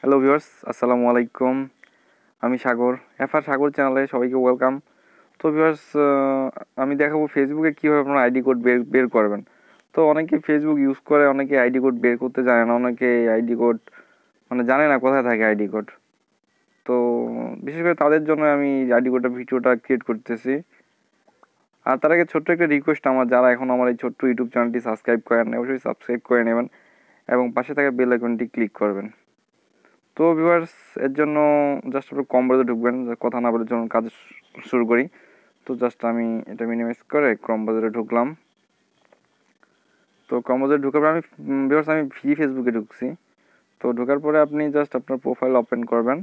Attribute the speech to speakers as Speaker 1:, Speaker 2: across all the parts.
Speaker 1: Hello viewers, আসসালামু আলাইকুম। আমি সাগর, এফআর সাগর চ্যানেলে সবাইকে ওয়েলকাম। তো ভিউয়ার্স, আমি দেখাবো ফেসবুকে কীভাবে আপনারা আইডি কোড বের করবেন। তো অনেকে ফেসবুক ইউজ করে, অনেকে আইডি কোড বের করতে জানে না, অনেকে আইডি কোড জানে না কোথায় থাকে আইডি কোড। তো বিশেষ করে তাদের জন্য আমি আইডি কোডের ভিডিওটা ক্রিয়েট করতেছি। আর তার আগে ছোট্ট একটা রিকোয়েস্ট, যারা এখন আমার এই ছোট্ট ইউটিউব চ্যানেলটি সাবস্ক্রাইব করেন, অবশ্যই সাবস্ক্রাইব করে নেবেন এবং পাশে থাকা বেল আইকনটি ক্লিক করবেন। তো ভিউয়ার্স, এর জন্য জাস্ট আপনি ক্রোম ঢুকবেন। কথা না বলার জন্য কাজ শুরু করি। তো জাস্ট আমি এটা মিনিমাইজ করে ক্রোম ঢুকলাম। তো ক্রোম ঢুকার পর আমি ফ্রি ফেসবুকে ঢুকছি। তো ঢোকার পরে আপনি জাস্ট আপনার প্রোফাইল ওপেন করবেন।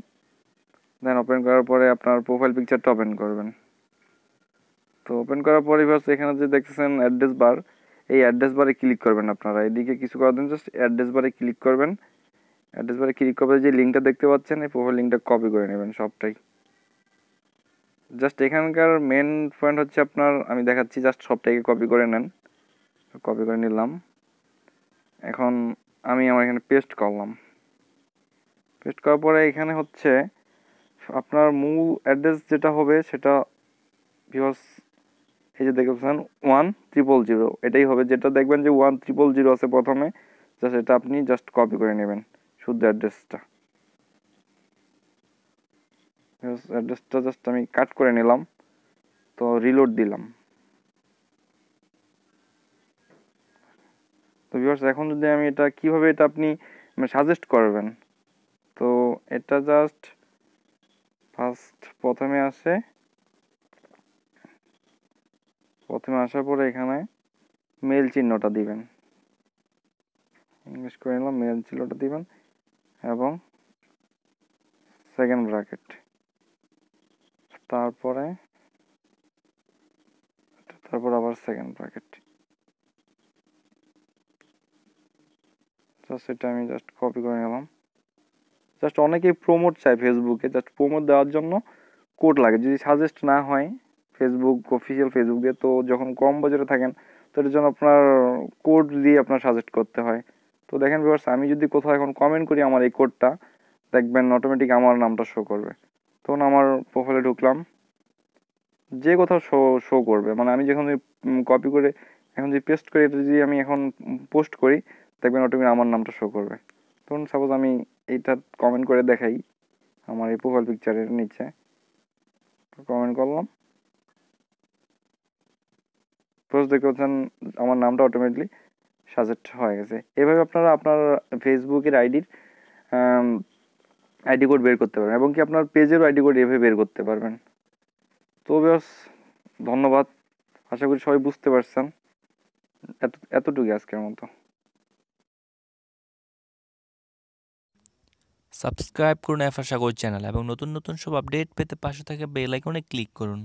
Speaker 1: দেন ওপেন করার পরে আপনার প্রোফাইল পিকচারটা ওপেন করবেন। তো ওপেন করার পরে ভিউয়ার্স, এখানে যে দেখতেছেন অ্যাড্রেস বার, এই অ্যাড্রেস বারে ক্লিক করবেন। আপনারা এদিকে কিছু করার জন্য জাস্ট অ্যাড্রেস বারে ক্লিক করবেন। অ্যাড্রেস বারে ক্লিক করে যে লিঙ্কটা দেখতে পাচ্ছেন, এই প্রোফাইল লিঙ্কটা কপি করে নেবেন সবটাই। জাস্ট এখানকার মেন পয়েন্ট হচ্ছে আমি দেখাচ্ছি, জাস্ট সবটাকে কপি করে নেন। কপি করে নিলাম। এখন আমি আমার এখানে পেস্ট করলাম। পেস্ট করার পরে এখানে হচ্ছে আপনার মূল অ্যাড্রেস যেটা হবে সেটা ভিউয়ার্স, এই যে দেখেছেন 1000, এটাই হবে। যেটা দেখবেন যে 1000 আছে প্রথমে, জাস্ট এটা আপনি জাস্ট কপি করে নেবেন শুদ্ধ অ্যাড্রেসটা। অ্যাড্রেসটা জাস্ট আমি কাট করে নিলাম। তো রিলোড দিলাম। তো ভিউয়ার্স, এখন যদি আমি এটা কীভাবে এটা আপনি সাজেস্ট করবেন, তো এটা জাস্ট প্রথমে আসার পরে এখানে মেল চিহ্নটা দিবেন। ইংলিশ করে নিলাম, মেল চিহ্নটা দিবেন এবং সেকেন্ড ব্র্যাকেট, তারপর আবার সেকেন্ড ব্র্যাকেট। জাস্ট এটা আমি জাস্ট কপি করে নিলাম। জাস্ট অনেকেই প্রমোট চায় ফেসবুকে, জাস্ট প্রমোট দেওয়ার জন্য কোড লাগে। যদি সাজেস্ট না হয় ফেসবুক অফিসিয়াল ফেসবুক দিয়ে, তো যখন কম বাজারে থাকেন তো এটার জন্য আপনার কোড দিয়ে আপনার সাজেস্ট করতে হয়। তো দেখেন ভিউয়ার্স, আমি যদি কোথাও এখন কমেন্ট করি আমার এই কোডটা, দেখবেন অটোমেটিক আমার নামটা শো করবে। তখন আমার প্রোফাইলে ঢুকলাম, যে কোথাও শো করবে। আমি যখন কপি করে এখন যদি পেস্ট করি, এটা যদি আমি এখন পোস্ট করি, দেখবেন অটোমেটিক আমার নামটা শো করবে। তখন সাপোজ আমি এইটা কমেন্ট করে দেখাই আমার এই প্রোফাইল পিকচারের নিচে, কমেন্ট করলাম, পোস্ট দেখতে পাচ্ছেন আমার নামটা অটোমেটিকলি সাজেস্ট হয়ে গেছে। এভাবে আপনারা আপনার ফেসবুকের আইডি কোড বের করতে পারবেন এবং কি আপনার পেজেরও আইডি কোড এভাবে বের করতে পারবেন। তো ব্যাস, ধন্যবাদ। আশা করি সবাই বুঝতে পারছেন। এতটুকুই আজকের মতো।
Speaker 2: সাবস্ক্রাইব করুন এফআর সাগর চ্যানেল এবং নতুন নতুন সব আপডেট পেতে পাশে থাকা বেল আইকনে ক্লিক করুন।